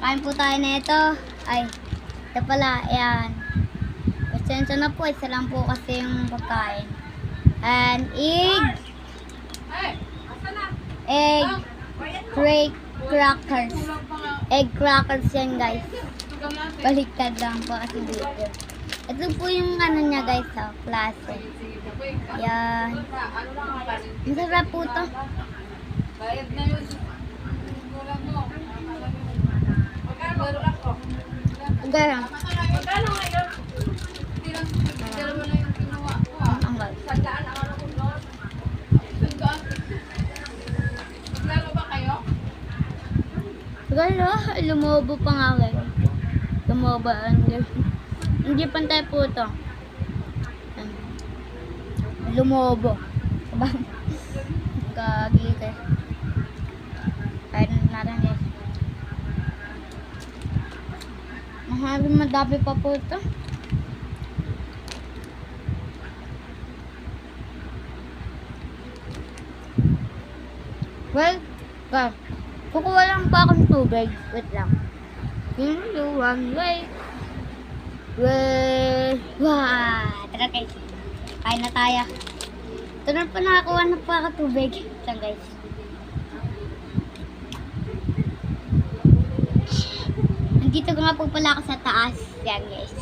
Kain po tayo na ito. Ay, ito pala, ayan. Pasensya na po, isa lang po kasi yung pagkain. And egg crackers. Egg crackers yan, guys. Baliktad lang po kasi dito. Ito po yung ano niya, guys, sa klase. Yan. Masarap po to. Bayad na yun. Kulang mo. Garang. Magkano ngayon? Dalawa na yung kinuha ko. Sandaan ang ano ko doon. Sandaan. Maglaro ba kayo? Siguro, lumobo pa nga kayo. Lumobo. Hindi pantay po ito. Lumobo. Sabang. Kagilite. Kain natin guys. Madami pa po ito. Well, guys. Kukuha lang pa akong tubig. Wait lang. One way. Wah! Tara guys. Kain na tayo. Ito na pa nakakuha na pa ako tubig. Ito guys. Nandito nga po pala ako sa taas. Yan guys.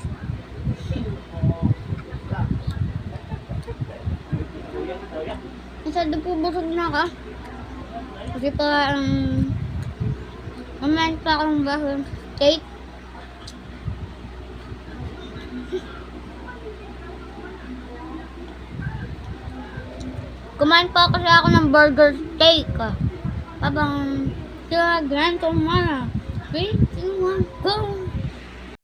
Masyado po busog na ako. Kasi pa kumain pa akong bahon cake. Kumain pa kasi ako ng burger steak. Habang grand kumana. 3, 2, 1, go!